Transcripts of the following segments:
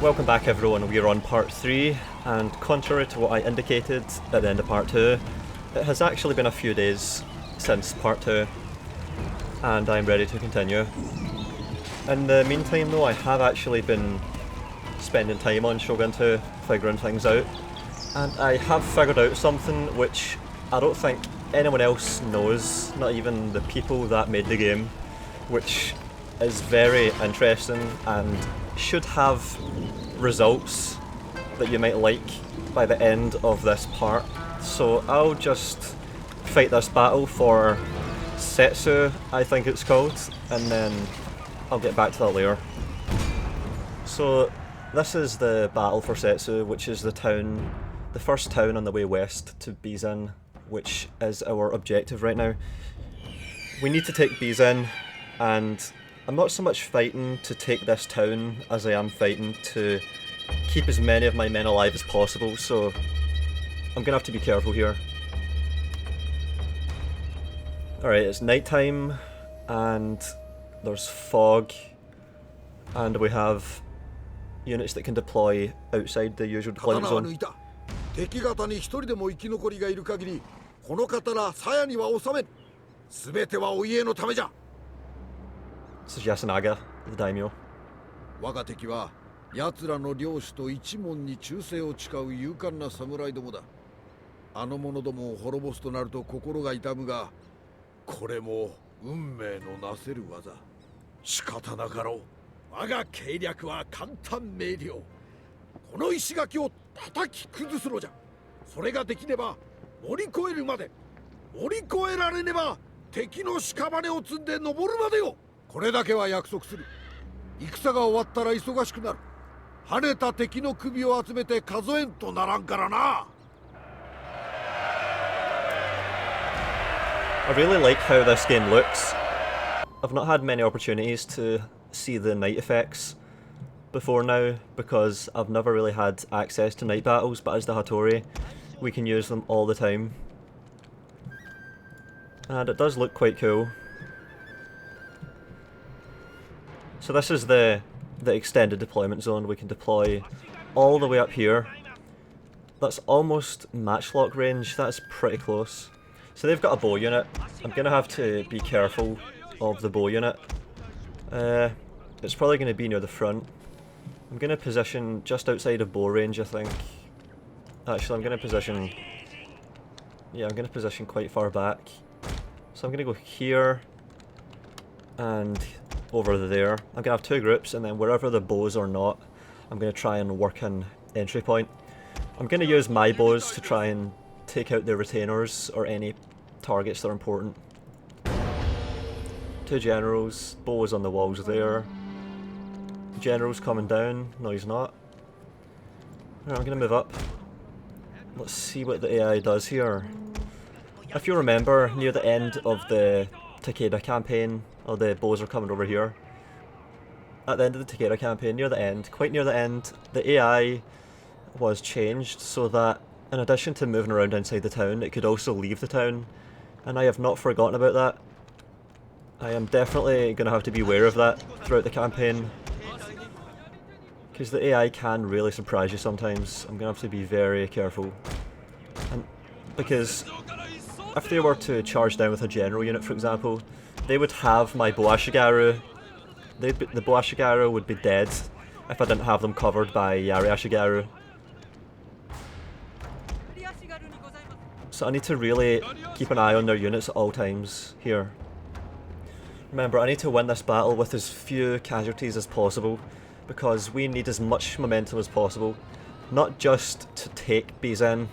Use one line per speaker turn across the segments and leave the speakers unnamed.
Welcome back everyone, we are on part 3, and contrary to what I indicated at the end of part 2, it has actually been a few days since part 2, and I'm ready to continue. In the meantime though, I have actually been spending time on Shogun 2, figuring things out, and I have figured out something which I don't think anyone else knows, not even the people that made the game, which is very interesting and should have results that you might like by the end of this part. So I'll just fight this battle for Setsu, I think it's called, and then I'll get back to that later. So this is the battle for Setsu, which is the town, the first town on the way west to Bizen, which is our objective right now. We need to take Bizen, and I'm not so much fighting to take this town as I am fighting to keep as many of my men alive as possible, so I'm gonna have to be careful here. Alright, it's nighttime and there's fog, and we have units that can deploy outside the usual deployment zone.
敵方に一人でも生き残りがいる限り、この刀鞘には収めん。すべてはお家のためじゃ。
This is Yasunaga, the Daimyo.
我が敵は奴らの領主と一門に忠誠を誓う勇敢な侍どもだ。あの者どもを滅ぼすとなると心が痛むが、これも運命のなせる技。仕方なかろう。我が計略は簡単明瞭。この石垣を叩き崩すのじゃ。それができれば乗り越えるまで、乗り越えられねば敵の屍を積んで登るまでよ。これだけは約束する。戦が終わったら忙しくなる。跳ねた敵の首を集めて数えんとならんからな。
I really like how this game looks. I've not had many opportunities to see the night effects before now because I've never really had access to night battles, but as the Hattori we can use them all the time. And it does look quite cool. So this is the extended deployment zone. We can deploy all the way up here. That's almost matchlock range, that's pretty close. So they've got a bow unit. I'm going to have to be careful of the bow unit. It's probably going to be near the front. I'm going to position just outside of bow range, I think. Actually, I'm going to position... Yeah, I'm going to position quite far back. So I'm going to go here and over there. I'm going to have two groups, and then wherever the bows are not, I'm going to try and work an entry point. I'm going to use my bows to try and take out the retainers or any targets that are important. Two generals, bows on the walls there. General's coming down. No, he's not. Right, I'm going to move up. Let's see what the AI does here. If you remember, near the end of the Takeda campaign, oh, the bows are coming over here. At the end of the Takeda campaign, near the end, quite near the end, the AI was changed so that in addition to moving around inside the town, it could also leave the town. And I have not forgotten about that. I am definitely going to have to be aware of that throughout the campaign, because the AI can really surprise you sometimes. I'm going to have to be very careful. And because if they were to charge down with a general unit, for example, they would have my Boashigaru. The Boashigaru would be dead if I didn't have them covered by Yari Ashigaru. So I need to really keep an eye on their units at all times here. Remember, I need to win this battle with as few casualties as possible, because we need as much momentum as possible. Not just to take Bizen,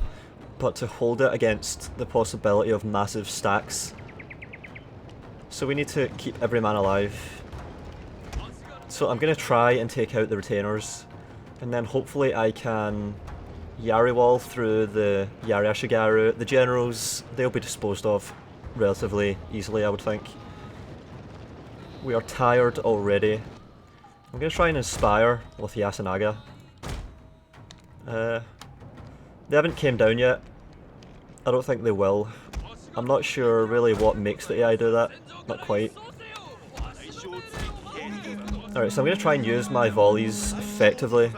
but to hold it against the possibility of massive stacks. So we need to keep every man alive. So I'm going to try and take out the retainers, and then hopefully I can Yari wall through the Yari Ashigaru. The generals, they'll be disposed of relatively easily, I would think. We are tired already. I'm going to try and inspire with Yasunaga. They haven't came down yet. I don't think they will. I'm not sure really what makes the AI do that. Not quite. Alright, so I'm going to try and use my volleys effectively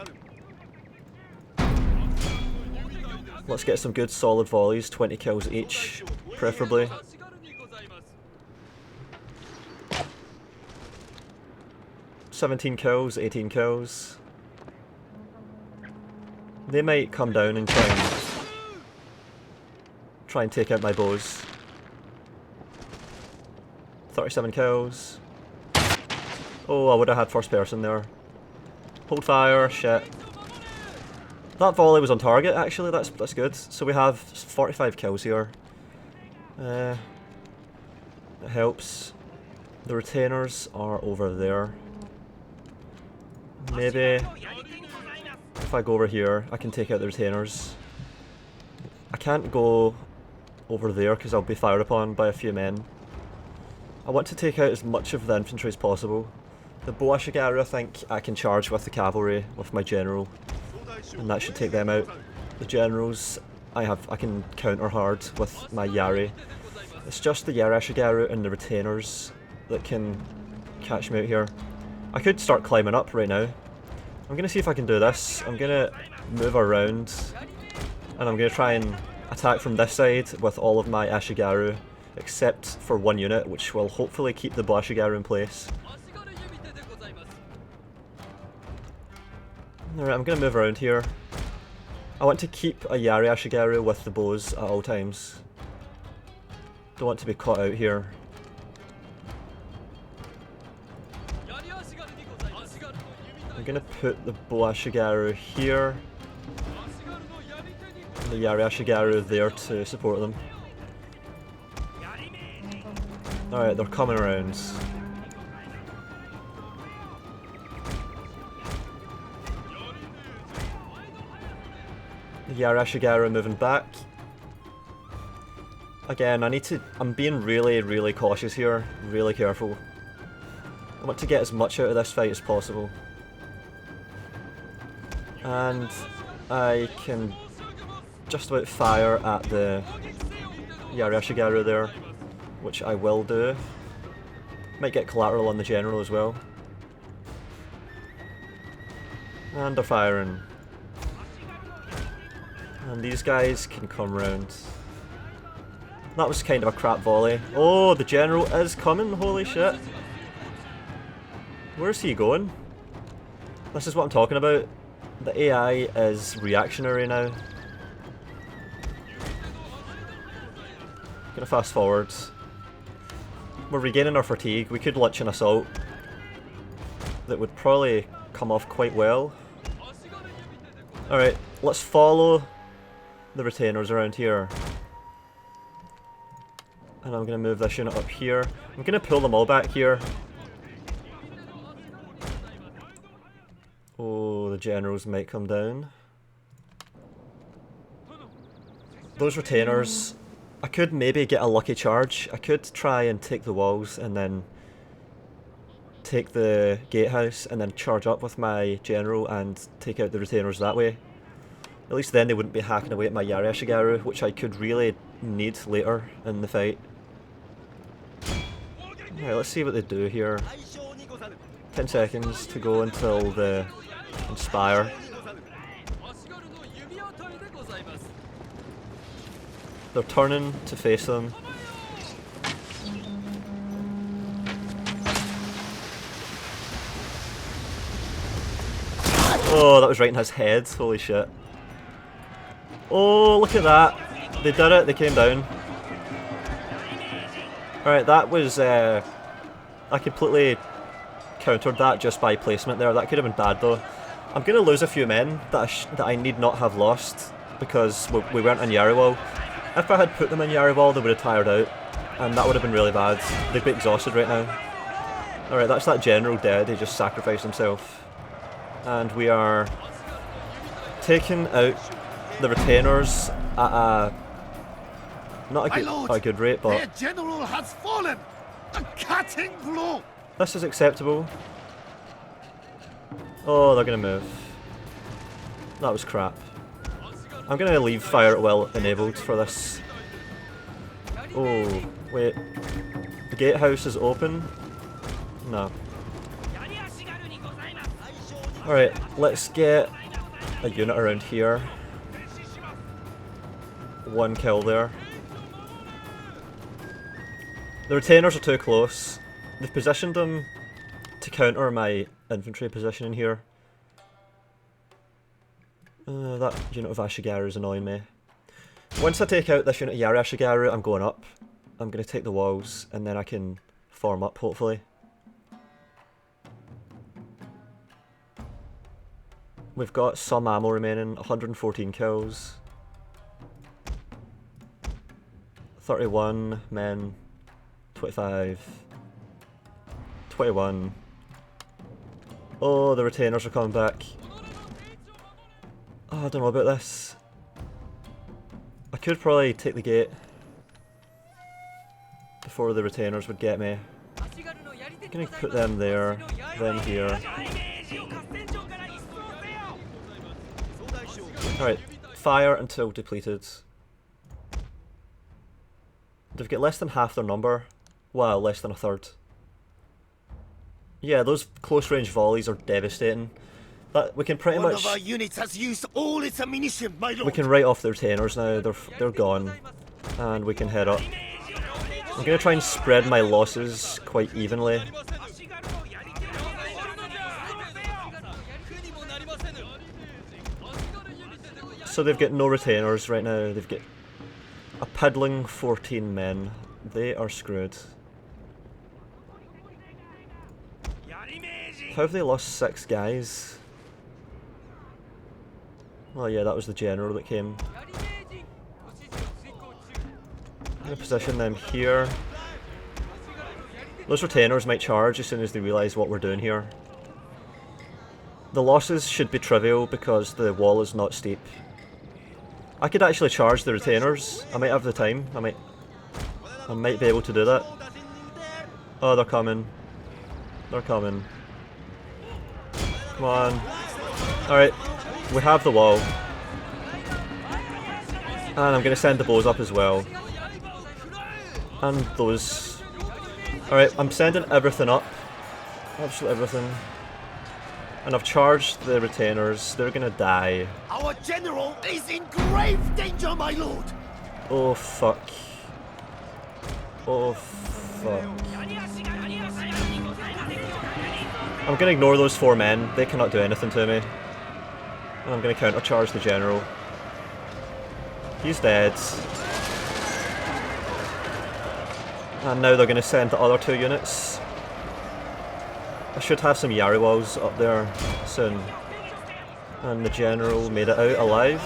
Let's get some good solid volleys, 20 kills each, preferably. "17 kills, 18 kills. They might come down and try and take out my bows. 37 kills. Oh, I would have had first person there. Hold fire, shit. That volley was on target actually, that's good. So we have 45 kills here. It helps. The retainers are over there. Maybe if I go over here, I can take out the retainers. I can't go over there because I'll be fired upon by a few men. I want to take out as much of the infantry as possible. The bow ashigaru, I think I can charge with the cavalry, with my general, and that should take them out. The generals, I can counter hard with my yari. It's just the yari ashigaru and the retainers that can catch me out here. I could start climbing up right now. I'm gonna see if I can do this. I'm gonna move around and I'm gonna try and attack from this side with all of my ashigaru, except for one unit, which will hopefully keep the bow ashigaru in place. Alright, I'm gonna move around here. I want to keep a yari ashigaru with the bows at all times. Don't want to be caught out here. I'm gonna put the bow ashigaru here, and the yari ashigaru there to support them. Alright, they're coming around. The yari ashigaru moving back. Again, I'm being really cautious here, really careful. I want to get as much out of this fight as possible. And I can just about fire at the yari ashigaru there, which I will do. Might get collateral on the general as well. And they're firing. And these guys can come round. That was kind of a crap volley. Oh, the general is coming, holy shit. Where's he going? This is what I'm talking about. The AI is reactionary now. Gonna fast forward. We're regaining our fatigue. We could launch an assault that would probably come off quite well. Alright, let's follow the retainers around here. And I'm gonna move this unit up here. I'm gonna pull them all back here. Oh, the generals might come down. Those retainers, I could maybe get a lucky charge. I could try and take the walls and then take the gatehouse and then charge up with my general and take out the retainers that way. At least then they wouldn't be hacking away at my yari ashigaru, which I could really need later in the fight. Alright, let's see what they do here. 10 seconds to go until the inspire. They're turning to face them. Oh, that was right in his head, holy shit. Oh, look at that. They did it, they came down. Alright, that was, I completely countered that just by placement there. That could have been bad though. I'm going to lose a few men that I need not have lost because we weren't in Yariwal. If I had put them in Yariwal, they would have tired out, and that would have been really bad. They'd be exhausted right now. Alright, that's that general dead. He just sacrificed himself. And we are taking out the retainers at a not a good rate, but
their general has fallen. A cutting blow.
This is acceptable. Oh, they're gonna move. That was crap. I'm gonna leave fire at will enabled for this. Oh, wait. The gatehouse is open? No. Alright, let's get a unit around here. 1 kill there. The retainers are too close. They've positioned them to counter my infantry position in here. That unit of Ashigaru is annoying me. Once I take out this unit of Yari Ashigaru, I'm going up. I'm going to take the walls, and then I can form up, hopefully. We've got some ammo remaining, 114 kills. 31 men, 25, 21. Oh, the retainers are coming back. Oh, I don't know about this. I could probably take the gate before the retainers would get me. I'm gonna put them there, them here. Alright, fire until depleted. They've got less than half their number. Wow, less than a third. Yeah, those close range volleys are devastating. That we can pretty much.
One of our units has used all its ammunition, my lord.
We can write off the retainers now. They're gone, and we can head up. I'm gonna try and spread my losses quite evenly. So they've got no retainers right now. They've got a piddling 14 men. They are screwed. How have they lost 6 guys? Well, yeah, that was the general that came. I'm gonna position them here. Those retainers might charge as soon as they realise what we're doing here. The losses should be trivial because the wall is not steep. I could actually charge the retainers. I might have the time. I might be able to do that. Oh, they're coming. They're coming. Come on. Alright, we have the wall. And I'm going to send the bows up as well. And those. Alright, I'm sending everything up. Absolutely everything. And I've charged the retainers. They're going to die.
Our general is in grave danger, my lord.
Oh fuck. Oh fuck. I'm gonna ignore those 4 men, they cannot do anything to me. And I'm gonna countercharge the general. He's dead. And now they're gonna send the other 2 units. I should have some Yari walls up there soon. And the general made it out alive.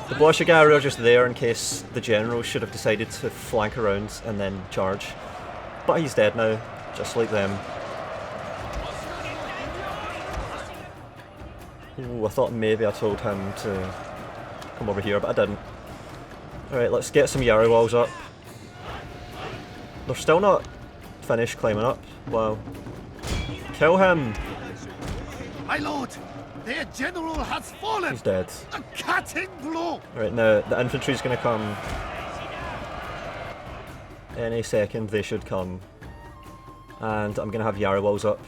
The Boshigaru are just there in case the general should have decided to flank around and then charge. But he's dead now, just like them. Ooh, I thought maybe I told him to come over here, but I didn't. Alright, let's get some Yari walls up. They're still not finished climbing up. Wow. Kill him!
My lord, their general has fallen.
He's dead.
A cutting blow.
Right, now the infantry's gonna come. Any second they should come. And I'm gonna have Yari walls up.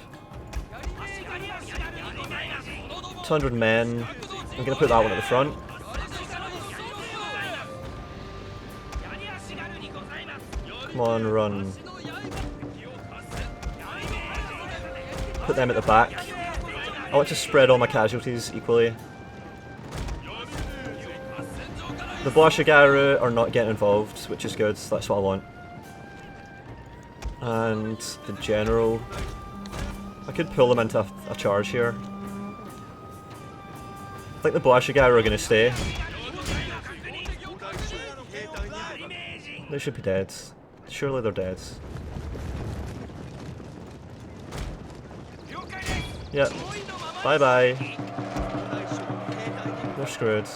200 men. I'm gonna put that one at the front. Come on, run. Put them at the back. I want to spread all my casualties equally. The Boshigaru are not getting involved, which is good, that's what I want. And the general. I could pull them into a charge here. I think the Boshigaru are going to stay. They should be dead. Surely they're dead. Yep. Bye bye. They're screwed.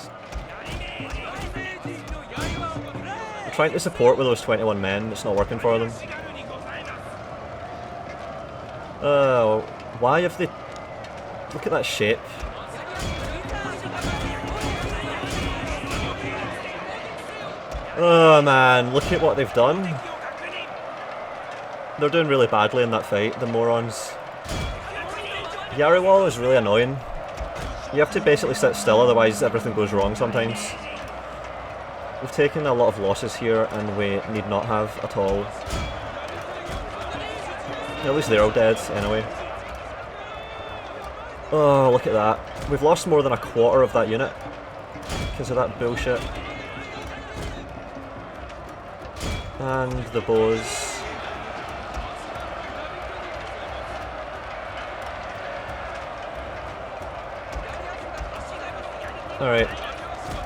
I'm trying to support with those 21 men, it's not working for them. Oh, why have they... Look at that shape. Oh man, look at what they've done. They're doing really badly in that fight, the morons. Yari wall is really annoying. You have to basically sit still, otherwise everything goes wrong sometimes. We've taken a lot of losses here, and we need not have at all. At least they're all dead, anyway. Oh, look at that. We've lost more than a quarter of that unit because of that bullshit. And the bows. Alright.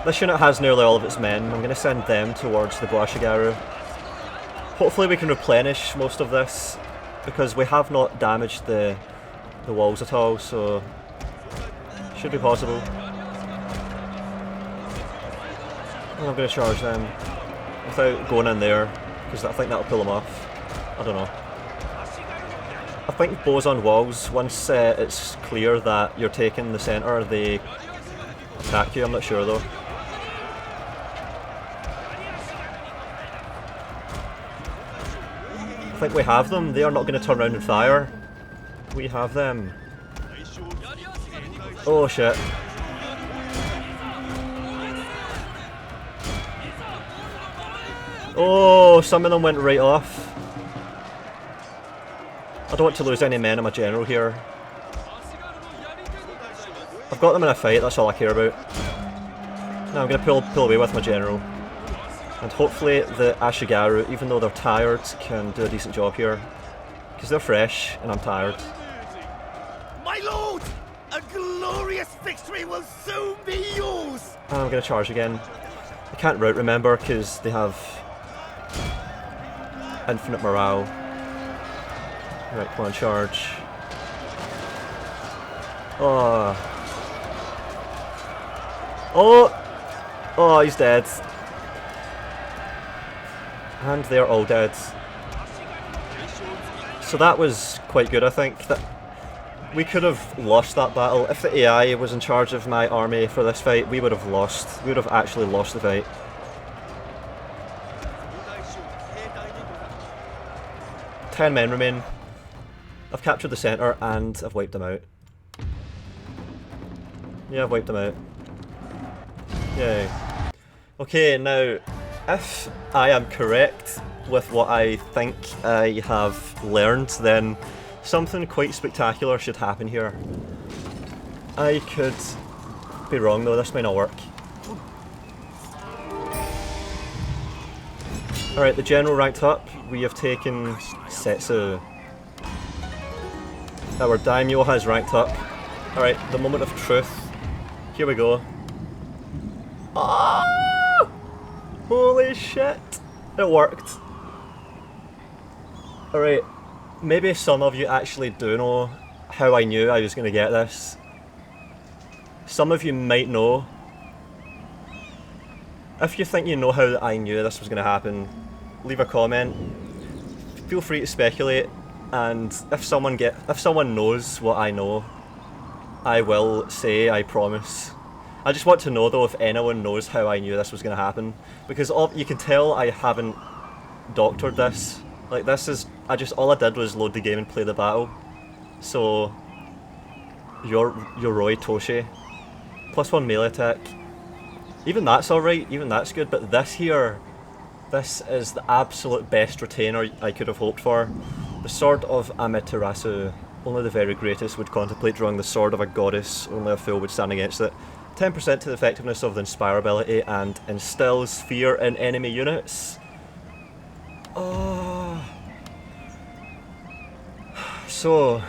This unit has nearly all of its men. I'm going to send them towards the Boashigaru. Hopefully we can replenish most of this, because we have not damaged the walls at all, so should be possible. And I'm going to charge them without going in there, because I think that'll pull them off. I don't know. I think bows on walls, once it's clear that you're taking the centre, they attack you. I'm not sure though. I think we have them. They are not going to turn around and fire. We have them. Oh shit. Oh, some of them went right off. I don't want to lose any men in my general here. I've got them in a fight, that's all I care about. Now I'm going to pull away with my general. And hopefully the Ashigaru, even though they're tired, can do a decent job here. Because they're fresh, and I'm tired.
My lord! A glorious victory will soon be yours!
And I'm going to charge again. I can't rout, remember, because they have infinite morale. Right, come on, charge. Oh. Oh! Oh, he's dead. And they're all dead. So that was quite good, I think. That we could have lost that battle. If the AI was in charge of my army for this fight, we would have lost. We would have actually lost the fight. Ten men remain. I've captured the centre and I've wiped them out. Yeah, I've wiped them out. Yay. Okay, now, if I am correct with what I think I have learned, then something quite spectacular should happen here. I could be wrong though, this may not work. Alright, the general ranked up. We have taken Setsu. Our Daimyo has ranked up. Alright, the moment of truth. Here we go. Ah! Holy shit! It worked. Alright, maybe some of you actually do know how I knew I was going to get this. Some of you might know. If you think you know how I knew this was going to happen, leave a comment. Feel free to speculate, and if someone knows what I know, I will say, I promise. I just want to know though if anyone knows how I knew this was going to happen, because you can tell I haven't doctored this. Like, this is, all I did was load the game and play the battle. So, Yoroi Toshi, +1 melee attack. Even that's alright, even that's good, but this here, this is the absolute best retainer I could have hoped for. The Sword of Amaterasu. Only the very greatest would contemplate drawing the sword of a goddess, only a fool would stand against it. 10% to the effectiveness of the Inspire ability, and instills fear in enemy units. Oh. So,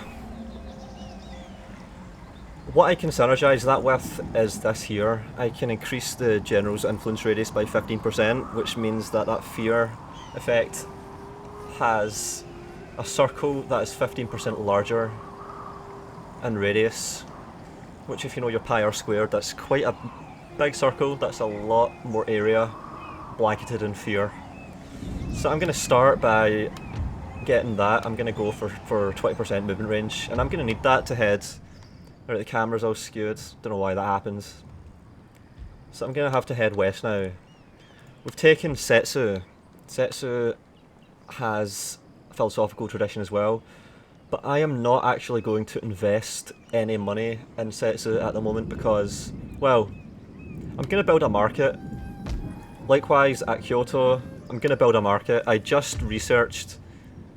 what I can synergise that with is this here. I can increase the general's influence radius by 15%, which means that that fear effect has a circle that is 15% larger in radius, which, if you know your pi r squared, that's quite a big circle. That's a lot more area blanketed in fear. So I'm going to start by getting that. I'm going to go for 20% movement range, and I'm going to need that to head. Alright, the camera's all skewed, don't know why that happens. So I'm going to have to head west now. We've taken Setsu. Setsu has a philosophical tradition as well, But I am not actually going to invest any money in Setsu at the moment because, well, I'm going to build a market. Likewise at Kyoto, I'm going to build a market. I just researched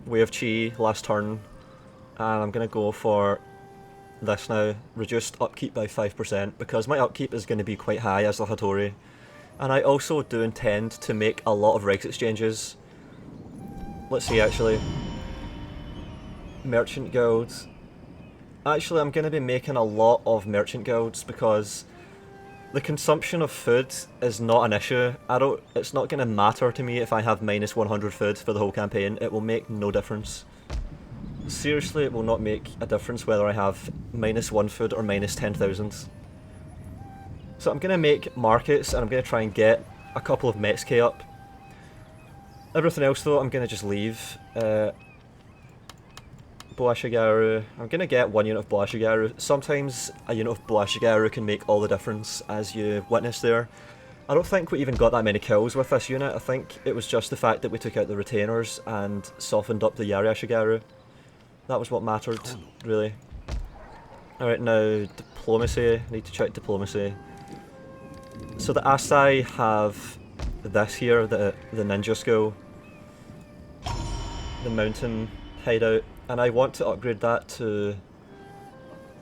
Way of Chi last turn, and I'm going to go for this now, reduced upkeep by 5%, because my upkeep is going to be quite high as the Hattori. And I also do intend to make a lot of regs exchanges. Let's see actually. Merchant guilds. Actually, I'm going to be making a lot of merchant guilds because the consumption of food is not an issue. It's not going to matter to me if I have minus 100 food for the whole campaign. It will make no difference. Seriously, it will not make a difference whether I have minus 1 food or minus 10,000. So I'm going to make markets and I'm going to try and get a couple of Metsuke up. Everything else though, I'm going to just leave. Boashigaru. I'm going to get 1 unit of Boashigaru. Sometimes a unit of Boashigaru can make all the difference, as you witnessed there. I don't think we even got that many kills with this unit. I think it was just the fact that we took out the retainers and softened up the Yariashigaru. That was what mattered, really. Alright, now diplomacy. I need to check diplomacy. So the Asai have this here, the ninja school. The mountain hideout. And I want to upgrade that to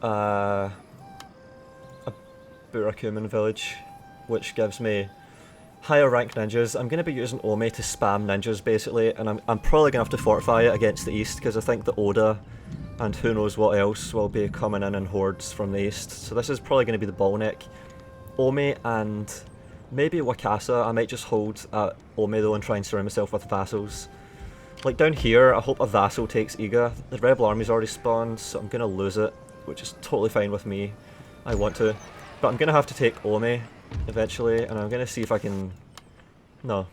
a Burakumin village, which gives me higher rank ninjas. I'm going to be using Ome to spam ninjas basically, and I'm probably going to have to fortify it against the east because I think the Oda and who knows what else will be coming in hordes from the east. So this is probably going to be the bottleneck. Ome and maybe Wakasa. I might just hold at Ome though and try and surround myself with vassals. Like down here, I hope a vassal takes Iga. The rebel army's already spawned, so I'm going to lose it, which is totally fine with me. I want to. But I'm going to have to take Ome eventually, and I'm going to see if I can... No.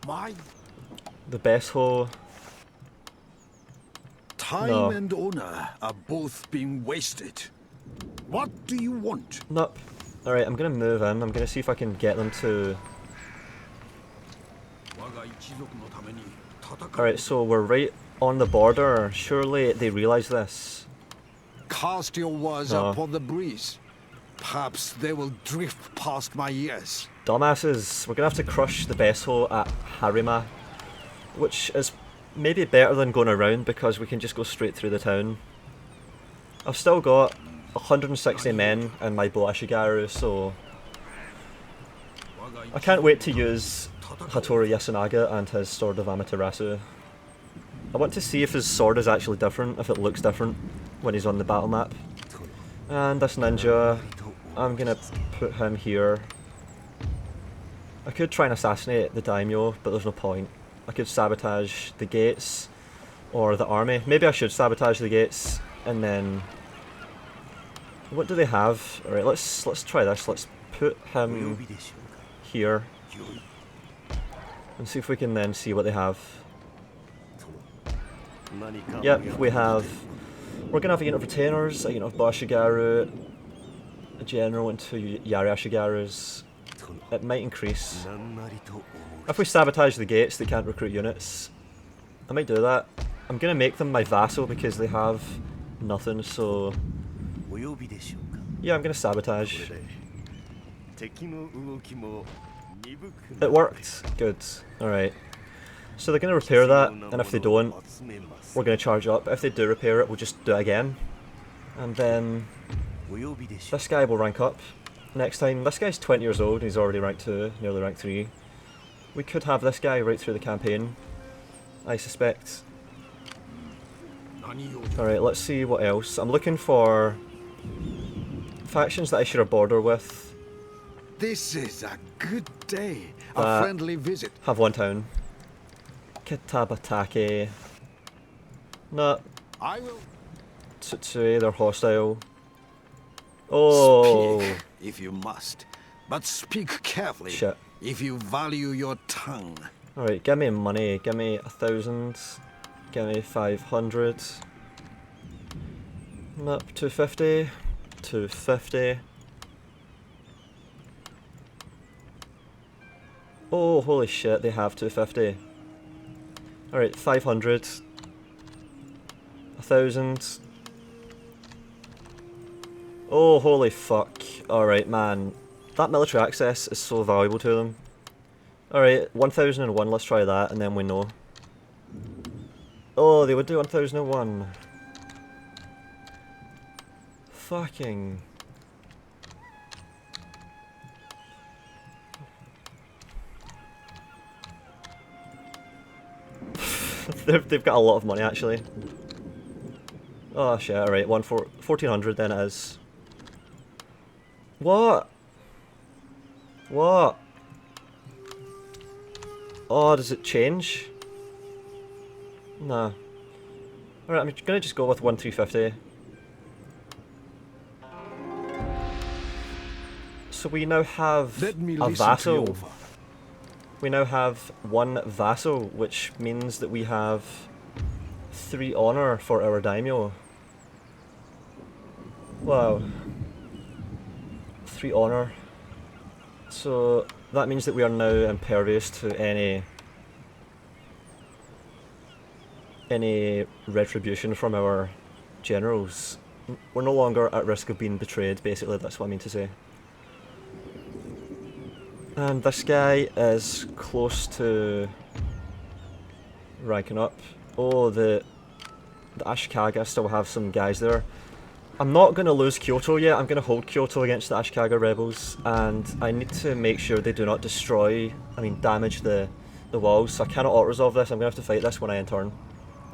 The Besho...
Time and honor are both being wasted. What do you want?
Nope. Alright, I'm going to move in. I'm going to see if I can get them to... Alright, so we're right on the border. Surely they realise this.
Cast your words upon the breeze. Perhaps they will drift past my ears.
Dumbasses. We're going to have to crush the Besho at Harima, which is maybe better than going around because we can just go straight through the town. I've still got 160 men in my Boashigaru, so I can't wait to use Hattori Yasunaga and his Sword of Amaterasu. I want to see if his sword is actually different, if it looks different when he's on the battle map. And this ninja, I'm gonna put him here. I could try and assassinate the Daimyo, but there's no point. I could sabotage the gates or the army. Maybe I should sabotage the gates and then... What do they have? Alright, let's try this. Let's put him here and see if we can then see what they have. Yep, we have... We're going to have a unit of retainers, a unit of Boashigaru, a general and 2 Yariashigarus. It might increase. If we sabotage the gates, they can't recruit units. I might do that. I'm going to make them my vassal because they have nothing, so... Yeah, I'm going to sabotage. It worked. Good. Alright. So they're going to repair that, and if they don't, we're going to charge up. If they do repair it, we'll just do it again. And then this guy will rank up next time. This guy's 20 years old, he's already rank 2, nearly rank 3. We could have this guy right through the campaign, I suspect. Alright, let's see what else. I'm looking for factions that I share a border with.
This is a good day. A friendly visit.
Have one town. Kitabatake. No.
I will.
Tsutsui, they're hostile. Oh.
Speak if you must, but speak carefully.
Shit.
If you value your tongue.
Alright, give me money. Give me 1,000. Give me 500. Nope, 250. 250. Oh, holy shit, they have 250. Alright, 500. 1,000. Oh, holy fuck. Alright, man. That military access is so valuable to them. Alright, 1001, let's try that, and then we know. Oh, they would do 1001. Fucking... They've got a lot of money, actually. Oh shit, alright, 1400 then it is. What? What? Oh, does it change? Nah. Alright, I'm gonna just go with 1350. So we now have a vassal. We now have 1 vassal, which means that we have 3 honor for our daimyo. Wow. 3 honor. So that means that we are now impervious to any retribution from our generals. We're no longer at risk of being betrayed, basically, that's what I mean to say. And this guy is close to ranking up. Oh, the Ashikaga still have some guys there. I'm not going to lose Kyoto yet, I'm going to hold Kyoto against the Ashikaga rebels, and I need to make sure they do not damage the walls, so I cannot auto-resolve this. I'm going to have to fight this when I end turn.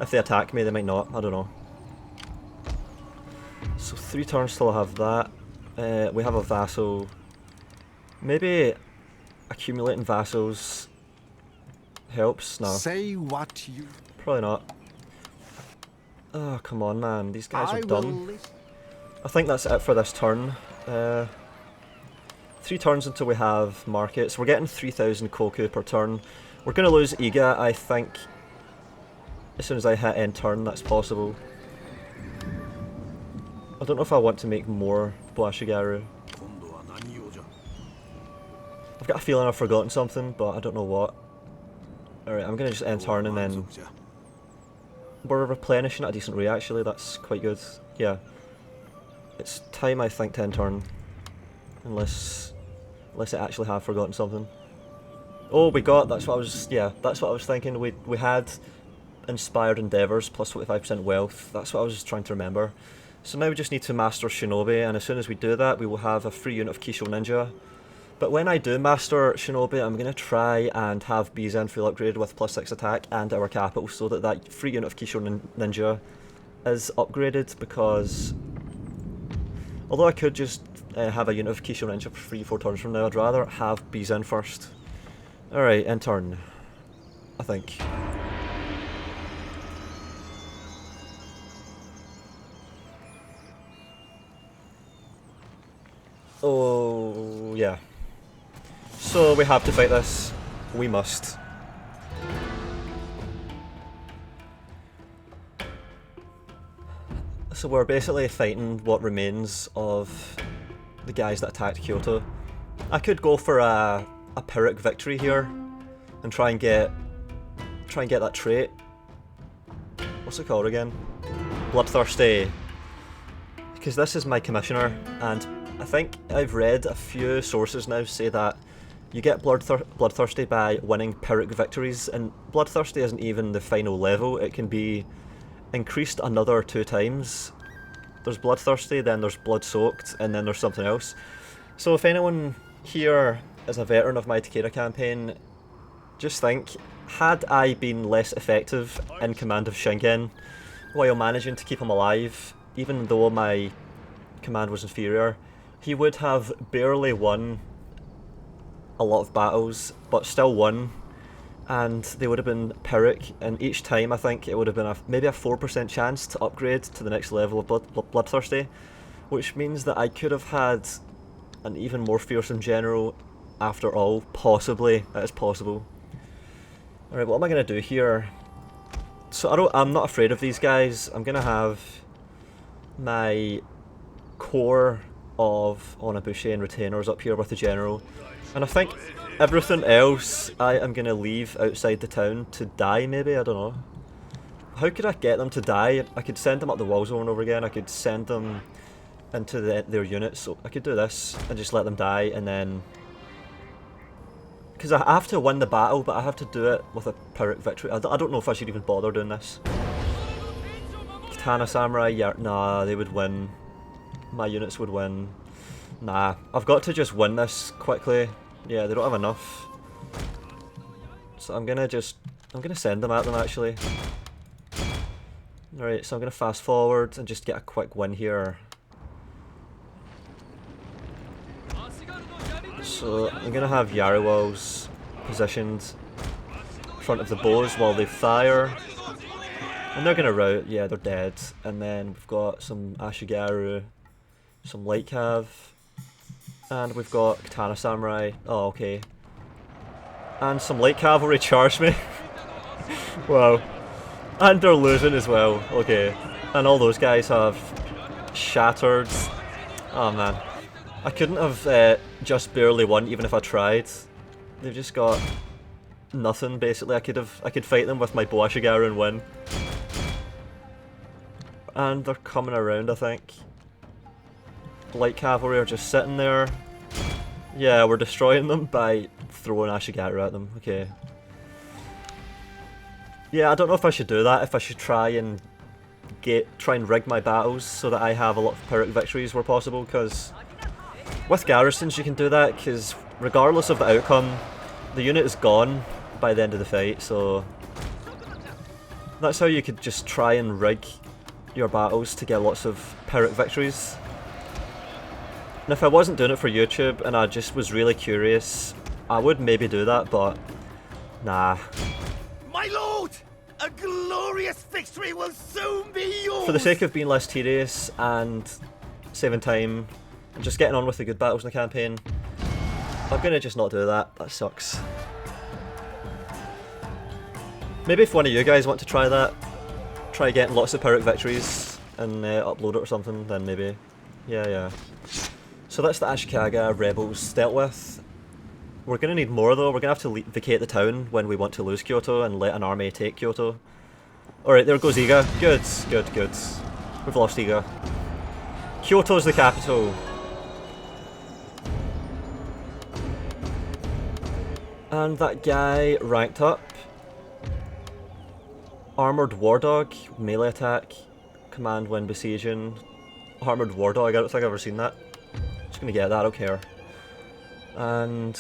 If they attack me, they might not, I don't know. So 3 turns till I have that. We have a vassal. Maybe accumulating vassals helps? No.
Say what you...
Probably not. Oh, come on, man. These guys are done. I think that's it for this turn. 3 turns until we have markets. We're getting 3,000 koku per turn. We're going to lose Iga, I think, as soon as I hit end turn. That's possible. I don't know if I want to make more Boashigaru. I've got a feeling I've forgotten something, but I don't know what. Alright, I'm going to just end turn and then... We're replenishing at a decent rate actually, that's quite good. Yeah. It's time I think to end turn. Unless I actually have forgotten something. Oh, we got, that's what I was thinking. We had Inspired Endeavours plus 25% wealth, that's what I was trying to remember. So now we just need to master Shinobi, and as soon as we do that we will have a free unit of Kisho Ninja. But when I do master Shinobi, I'm going to try and have Bizen full upgraded with +6 attack and our capital, so that that free unit of Kisho Ninja is upgraded, because although I could just have a unit of Kisho Ninja for 3-4 turns from now, I'd rather have Bizen first. Alright, end turn, I think. Oh, yeah. So we have to fight this. We must. So we're basically fighting what remains of the guys that attacked Kyoto. I could go for a Pyrrhic victory here and try and get that trait. What's it called again? Bloodthirsty. Because this is my commissioner, and I think I've read a few sources now say that you get Bloodthirsty by winning Pyrrhic victories, and Bloodthirsty isn't even the final level, it can be increased another 2 times. There's Bloodthirsty, then there's Blood-Soaked, and then there's something else. So if anyone here is a veteran of my Takeda campaign, just think, had I been less effective in command of Shingen while managing to keep him alive, even though my command was inferior, he would have barely won a lot of battles, but still won, and they would have been Pyrrhic, and each time I think it would have been maybe a 4% chance to upgrade to the next level of Bloodthirsty, which means that I could have had an even more fearsome general after all, possibly. It is possible. Alright, what am I going to do here? So I'm not afraid of these guys. I'm going to have my core of Onabushi and retainers up here with the general, and I think everything else I am going to leave outside the town to die maybe, I don't know. how could I get them to die? I could send them up the walls over and over again. I could send them into their units. So I could do this and just let them die, and then... Because I have to win the battle, but I have to do it with a Pyrrhic victory. I don't know if I should even bother doing this. Katana Samurai, yeah, nah, they would win. My units would win. Nah, I've got to just win this quickly. Yeah, they don't have enough. So I'm gonna send them at them actually. Alright, so I'm gonna fast forward and just get a quick win here. So I'm gonna have Yariwals positioned in front of the bows while they fire. And they're gonna rout, yeah, they're dead. And then we've got some Ashigaru, some light cav, and we've got Katana Samurai. Oh, okay. And some light cavalry charge me. Wow. And they're losing as well. Okay. And all those guys have shattered. Oh man. I couldn't have just barely won even if I tried. They've just got nothing basically. I could fight them with my bow Ashigaru and win. And they're coming around, I think. Light cavalry are just sitting there. Yeah, we're destroying them by throwing Ashigaru at them. Okay. Yeah, I don't know if I should do that. If I should try and rig my battles so that I have a lot of Pyrrhic victories where possible. Because with garrisons you can do that. Because regardless of the outcome, the unit is gone by the end of the fight. So that's how you could just try and rig your battles to get lots of Pyrrhic victories. And if I wasn't doing it for YouTube and I just was really curious, I would maybe do that, but nah.
My lord! A glorious victory will soon be yours!
For the sake of being less tedious and saving time and just getting on with the good battles in the campaign, I'm gonna just not do that. That sucks. Maybe if one of you guys want to try that, try getting lots of Pyrrhic victories and upload it or something, then maybe. Yeah. So that's the Ashikaga rebels dealt with. We're going to need more though. We're going to have to vacate the town when we want to lose Kyoto and let an army take Kyoto. Alright, there goes Iga. Good. We've lost Iga. Kyoto's the capital. And that guy ranked up. Armoured War Dog, melee attack, command when besieging. Armoured War Dog, I don't think I've ever seen that. Just gonna get that, I don't care. And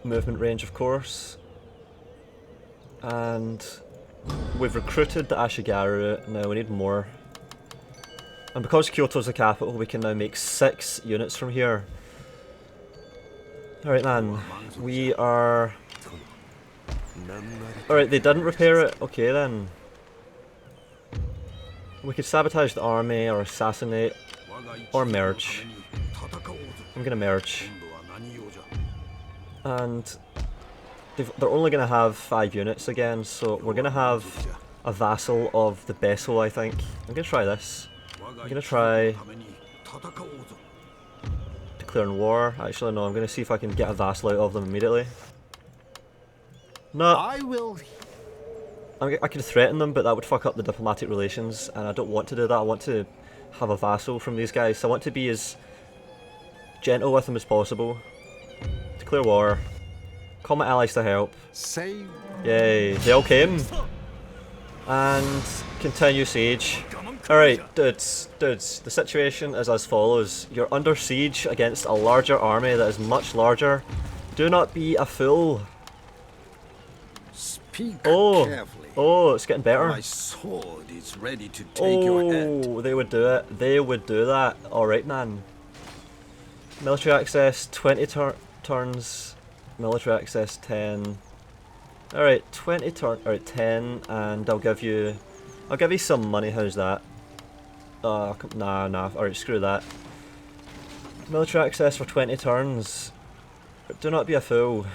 movement range, of course. And we've recruited the Ashigaru, now we need more. And because Kyoto's the capital, we can now make 6 units from here. Alright man, we are... Alright, they didn't repair it, okay then. We could sabotage the army, or assassinate, or merge. I'm gonna merge. And they're only gonna have 5 units again, so we're gonna have a vassal of the Besso, I think. I'm gonna try this. I'm gonna try declaring war. Actually, no, I'm gonna see if I can get a vassal out of them immediately. No! I could threaten them, but that would fuck up the diplomatic relations, and I don't want to do that. I want to have a vassal from these guys, so I want to be as gentle with them as possible. Declare war. Call my allies to help. Yay, they all came. And continue siege. Alright, dudes, the situation is as follows. You're under siege against a larger army that is much larger. Do not be a fool. Oh, it's getting better.
My sword is ready to take your head.
Oh, they would do it. They would do that. Alright, man. Military access, 20 turns. Military access, 10. Alright, 20 turn. Alright, 10, and I'll give you some money. How's that? Nah. Alright, screw that. Military access for 20 turns. Do not be a fool.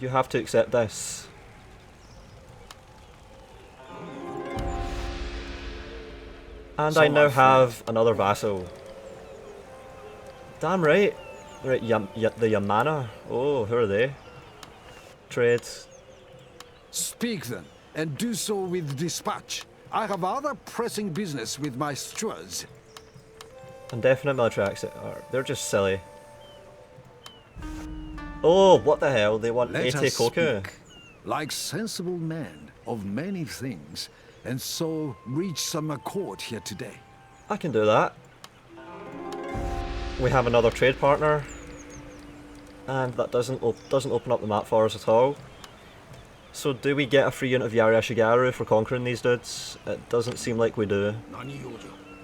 You have to accept this. And I now have another vassal. Damn right. Right, the Yamana. Oh, who are they? Trade.
Speak then, and do so with dispatch. I have other pressing business with my stewards.
Indefinite military access. They're just silly. Oh, what the hell? They want
Let
80
us
koku.
speak like sensible men of many things, and so reach some accord here today.
I can do that. We have another trade partner, and that doesn't open up the map for us at all. So do we get a free unit of Yari Ashigaru for conquering these dudes? It doesn't seem like we do.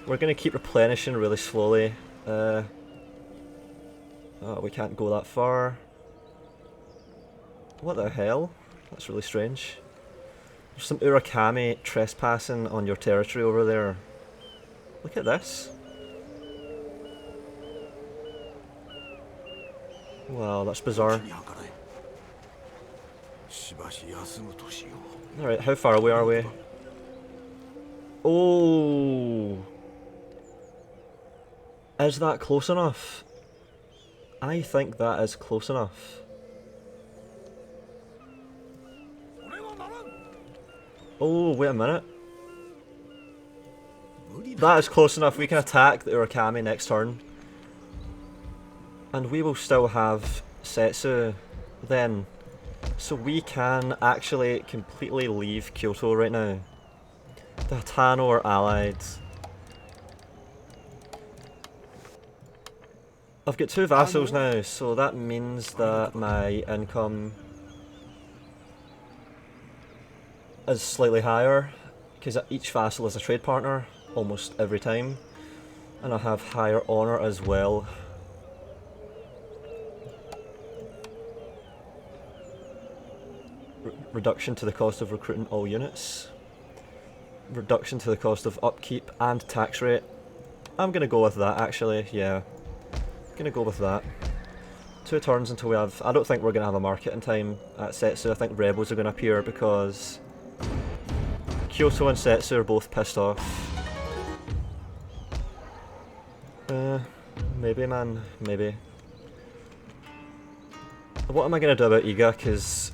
We're going to keep replenishing really slowly. Oh, we can't go that far. What the hell? That's really strange. There's some Urakami trespassing on your territory over there. Look at this. Wow, that's bizarre. Alright, how far away are we? Oh! Is that close enough? I think that is close enough. Oh, wait a minute. That is close enough. We can attack the Urakami next turn. And we will still have Setsu then. So we can actually completely leave Kyoto right now. The Hatano are allied. I've got 2 vassals now, so that means that my income is slightly higher, because each vassal is a trade partner almost every time, and I have higher honour as well. Reduction to the cost of recruiting all units. Reduction to the cost of upkeep and tax rate. I'm gonna go with that actually, yeah. Gonna go with that. 2 turns until we have... I don't think we're gonna have a market in time at Setsu. I think rebels are gonna appear because Kyoto and Setsu are both pissed off. Maybe man, maybe. What am I gonna do about Iga? Because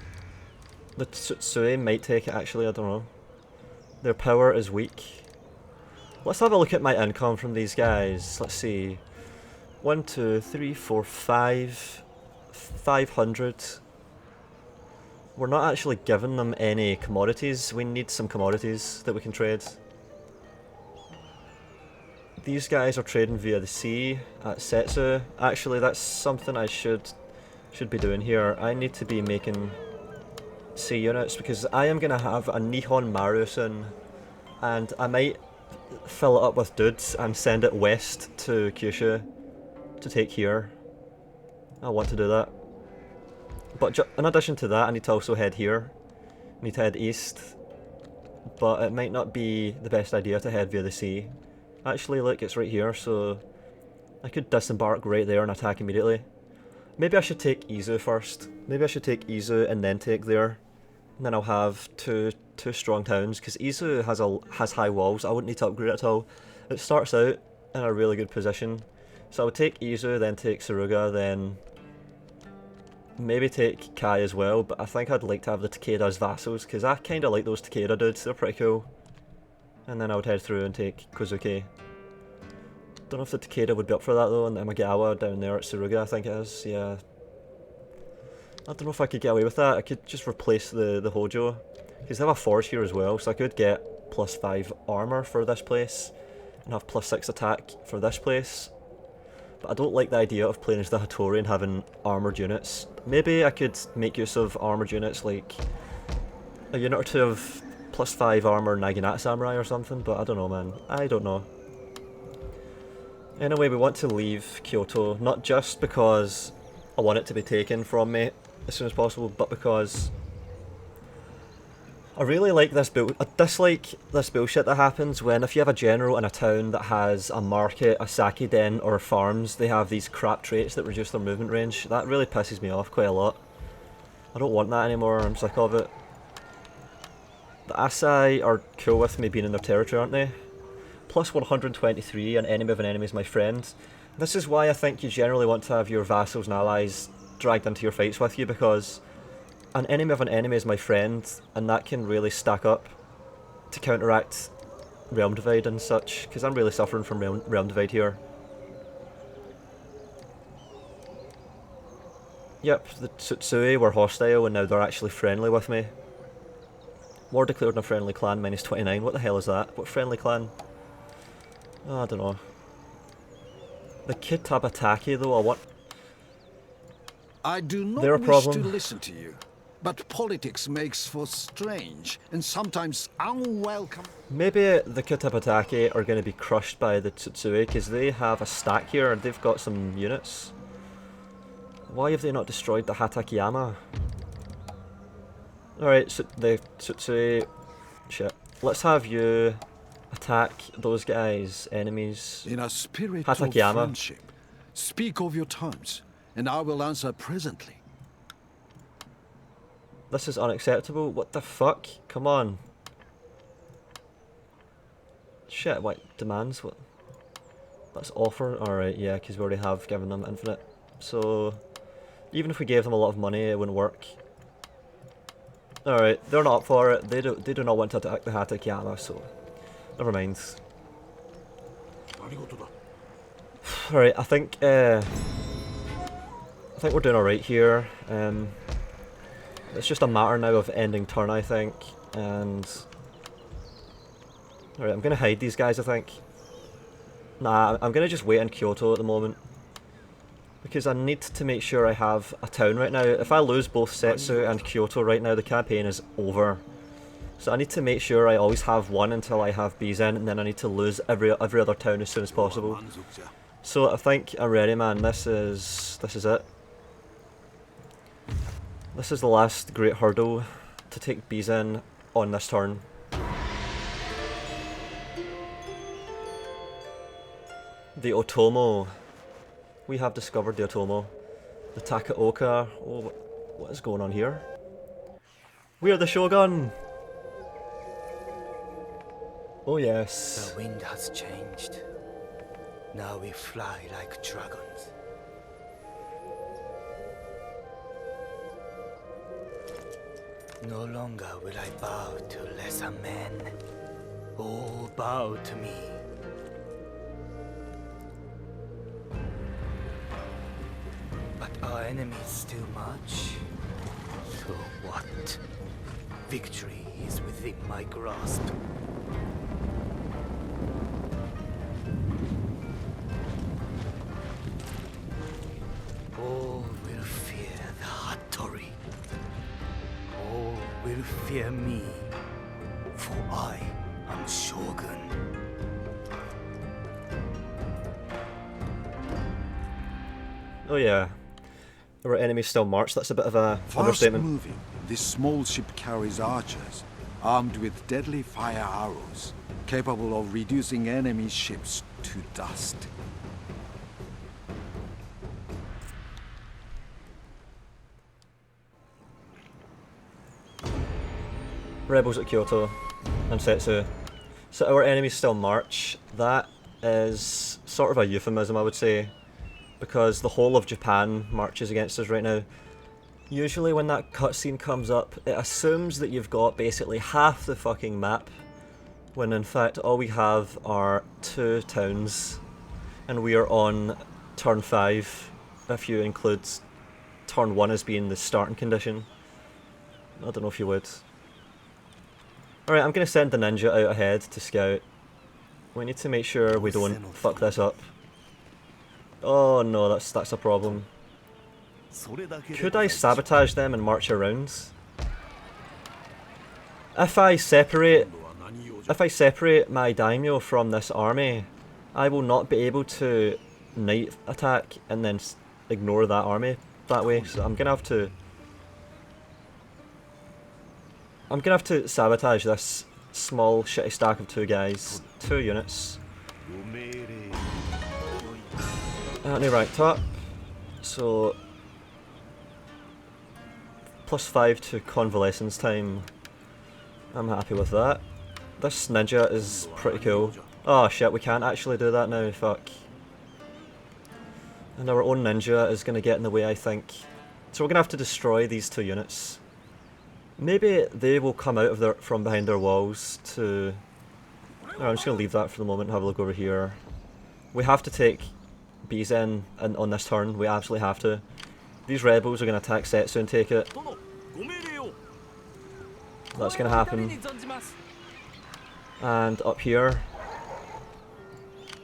the Tsutsui might take it actually, I don't know. Their power is weak. Let's have a look at my income from these guys. Let's see. 1, 2, 3, 4, 5. 500. We're not actually giving them any commodities. We need some commodities that we can trade. These guys are trading via the sea at Setsu. Actually, that's something I should be doing here. I need to be making sea units because I am going to have a Nihon Maru soon, and I might fill it up with dudes and send it west to Kyushu to take here. I want to do that. But in addition to that, I need to also head here. I need to head east. But it might not be the best idea to head via the sea. Actually, look, it's right here, so I could disembark right there and attack immediately. Maybe I should take Izu first. Maybe I should take Izu and then take there. And then I'll have two strong towns, because Izu has high walls. I wouldn't need to upgrade it at all. It starts out in a really good position. So I would take Izu, then take Suruga, then maybe take Kai as well, but I think I'd like to have the Takeda as vassals, because I kind of like those Takeda dudes, they're pretty cool. And then I would head through and take Kozuki. Don't know if the Takeda would be up for that though, and Imagawa down there at Suruga I think it is, yeah. I don't know if I could get away with that. I could just replace the Hojo, because they have a forge here as well, so I could get +5 armour for this place, and have +6 attack for this place. But I don't like the idea of playing as the Hattori and having armoured units. Maybe I could make use of armoured units, like a unit or 2 of +5 armour Naginata Samurai or something, but I don't know man, I don't know. Anyway, we want to leave Kyoto, not just because I want it to be taken from me as soon as possible, but because I really like this I dislike this bullshit that happens when, if you have a general in a town that has a market, a sake den, or farms, they have these crap traits that reduce their movement range. That really pisses me off quite a lot. I don't want that anymore, I'm sick of it. The Asai are cool with me being in their territory, aren't they? +123, an enemy of an enemy is my friend. This is why I think you generally want to have your vassals and allies dragged into your fights with you, because an enemy of an enemy is my friend, and that can really stack up to counteract realm divide and such, because I'm really suffering from realm divide here. Yep, the Tsutsui were hostile and now they're actually friendly with me. War declared in a friendly clan, minus 29. What the hell is that? What friendly clan? Oh, I don't know. The Kitabatake though, what?
I do not
They're a
wish
problem.
to listen to you, but politics makes for strange and sometimes unwelcome.
Maybe the Kitabatake are going to be crushed by the Tsutsui because they have a stack here and they've got some units. Why have they not destroyed the Hatakeyama? Alright, so the Tsutsui... Shit. Let's have you attack those guys, enemies.
In a spirit
Hatakeyama.
of friendship, speak of your terms, and I will answer presently.
This is unacceptable. What the fuck? Come on. Shit, what? Demands? What? Let's offer. Alright, yeah, because we already have given them infinite. So, even if we gave them a lot of money, it wouldn't work. Alright, they're not up for it. They do not want to attack the Hatakeyama, so never mind. Alright, I think we're doing alright here. It's just a matter now of ending turn, I think, and... Alright, I'm gonna hide these guys, I think. Nah, I'm gonna just wait in Kyoto at the moment. Because I need to make sure I have a town right now. If I lose both Setsu and Kyoto right now, the campaign is over. So I need to make sure I always have one until I have Bizen, and then I need to lose every other town as soon as possible. So I think I'm ready, man. This is it. This is the last great hurdle to take Bizen on this turn. The Otomo. We have discovered the Otomo. The Takaoka. Oh, what is going on here? We are the Shogun! Oh yes.
The wind has changed. Now we fly like dragons. No longer will I bow to lesser men. All bow to me. But our enemy is too much. So what? Victory is within my grasp. All will fear the Hattori. All will fear me, for I am Shogun.
Oh yeah. Our enemies still march, that's a bit of a
Fast
understatement.
moving, this small ship carries archers, armed with deadly fire arrows, capable of reducing enemy ships to dust.
Rebels at Kyoto and Setsu. So our enemies still march. That is sort of a euphemism, I would say, because the whole of Japan marches against us right now. Usually when that cutscene comes up, it assumes that you've got basically half the fucking map, when in fact all we have are 2 towns, and we are on turn 5, if you include turn 1 as being the starting condition. I don't know if you would. Alright, I'm going to send the ninja out ahead to scout. We need to make sure we don't fuck this up. Oh no, that's a problem. Could I sabotage them and march around? If I separate my Daimyo from this army, I will not be able to night attack and then ignore that army that way. So I'm gonna have to sabotage this small shitty stack of 2 guys, 2 units. Only ranked up, so +5 to convalescence time. I'm happy with that. This ninja is pretty cool. Oh shit, we can't actually do that now, fuck. And our own ninja is going to get in the way, I think. So we're going to have to destroy these 2 units. Maybe they will come out of from behind their walls to Alright, I'm just going to leave that for the moment and have a look over here. We have to take Bizen on this turn, we absolutely have to. These rebels are going to attack Setsu and take it. That's going to happen. And up here,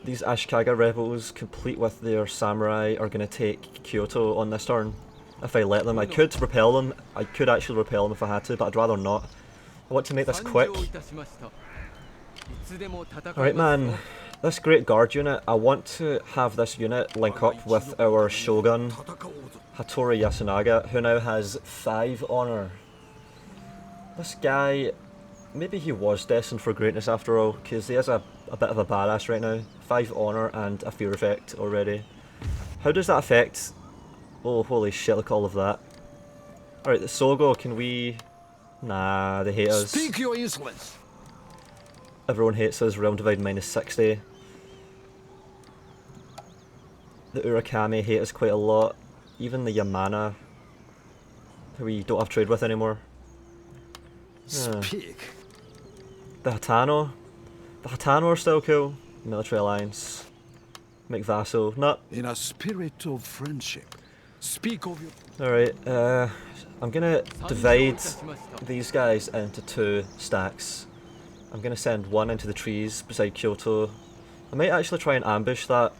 these Ashikaga rebels, complete with their samurai, are going to take Kyoto on this turn. If I let them, I could repel them. I could actually repel them if I had to, but I'd rather not. I want to make this quick. Alright man, this Great Guard unit, I want to have this unit link up with our Shogun, Hattori Yasunaga, who now has 5 honour. This guy, maybe he was destined for greatness after all, because he is a bit of a badass right now. 5 honour and a fear effect already. How does that affect... Oh, holy shit, look at all of that. Alright, the Sogo, can we... Nah, they hate us.
Speak your insolence.
Everyone hates us, realm divide -60. The Urakami hate us quite a lot. Even the Yamana, who we don't have trade with anymore.
Speak.
The Hatano. The Hatano are still cool. Military alliance. Make vassal. Not.
In a spirit of friendship, speak of your...
Alright, I'm gonna divide these guys into 2 stacks. I'm gonna send one into the trees beside Kyoto. I might actually try and ambush that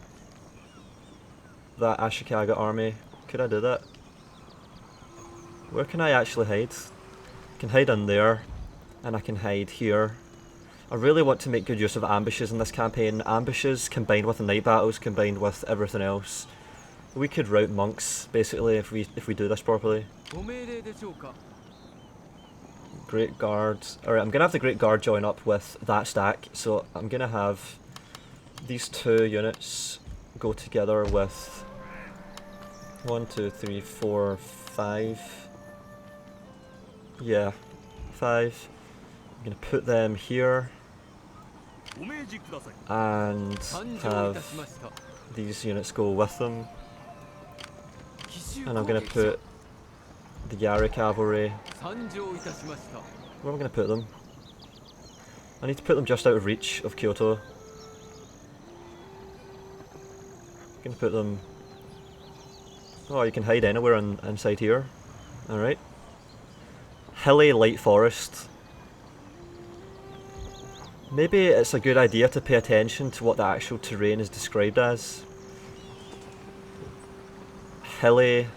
Ashikaga army. Could I do that? Where can I actually hide? I can hide in there, and I can hide here. I really want to make good use of ambushes in this campaign. Ambushes combined with the night battles, combined with everything else. We could rout monks, basically, if we do this properly. Great Guard. Alright, I'm gonna have the Great Guard join up with that stack, so I'm gonna have these 2 units go together with 1, 2, 3, 4, 5. Yeah, 5. I'm gonna put them here and have these units go with them. And I'm gonna put the Yari cavalry. Where am I gonna put them? I need to put them just out of reach of Kyoto. I'm gonna put them... Oh, you can hide anywhere inside here. Alright. Hilly light forest. Maybe it's a good idea to pay attention to what the actual terrain is described as. Hilly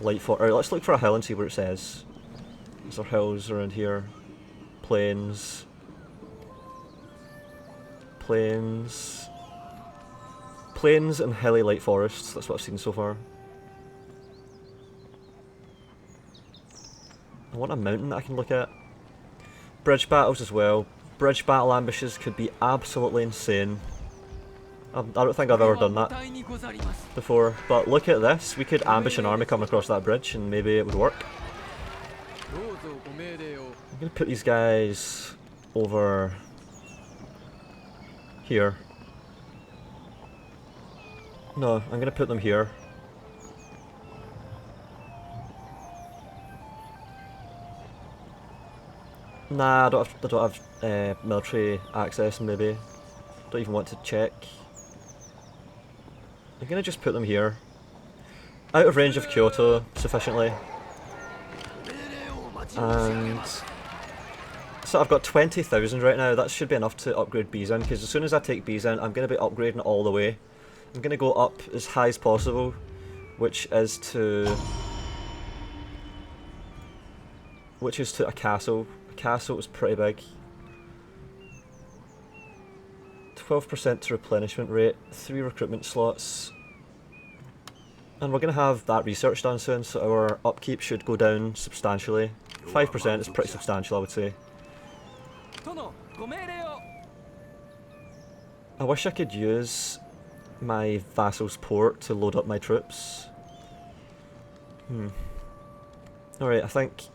light forest. Alright, let's look for a hill and see what it says. Is there hills around here? Plains. Plains. Plains and hilly light forests. That's what I've seen so far. I want a mountain that I can look at. Bridge battles as well. Bridge battle ambushes could be absolutely insane. I don't think I've ever done that before, but look at this. We could ambush an army coming across that bridge and maybe it would work. I'm gonna put these guys over here. No, I'm gonna put them here. Nah, I don't have military access, maybe. Don't even want to check. I'm gonna just put them here. Out of range of Kyoto, sufficiently. And... So I've got 20,000 right now, that should be enough to upgrade Bizen, because as soon as I take Bizen, I'm going to be upgrading all the way. I'm going to go up as high as possible, which is to a castle. A castle is pretty big. 12% to replenishment rate, 3 recruitment slots. And we're going to have that research done soon, so our upkeep should go down substantially. 5% is pretty substantial, I would say. I wish I could use my vassal's port to load up my troops. Alright, I think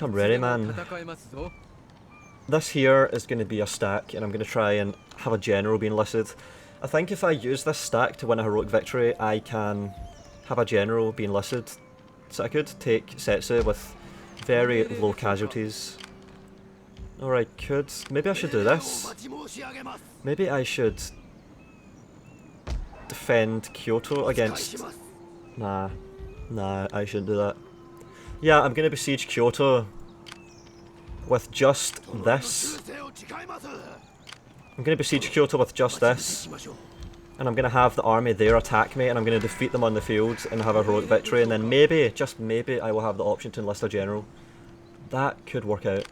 I'm ready, man. This here is going to be a stack, and I'm going to try and have a general being listed. I think if I use this stack to win a heroic victory, I can have a general being listed. So I could take Setsu with very low casualties. Alright, maybe I should do this. Maybe I should defend Kyoto against... Nah, I shouldn't do that. Yeah, I'm gonna besiege Kyoto with just this. I'm gonna besiege Kyoto with just this. And I'm gonna have the army there attack me, and I'm gonna defeat them on the field and have a heroic victory, and then maybe, just maybe, I will have the option to enlist a general. That could work out.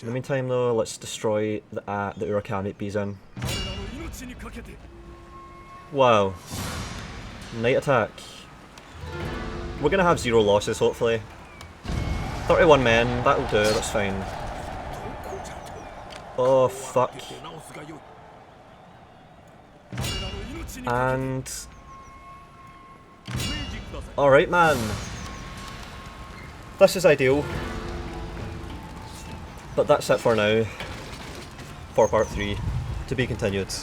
In the meantime though, let's destroy the Urakami Bizen. Wow. Night attack. We're gonna have 0 losses, hopefully. 31 men, that'll do, that's fine. Oh, fuck. And... Alright, man. This is ideal. But that's it for now. For part 3. To be continued.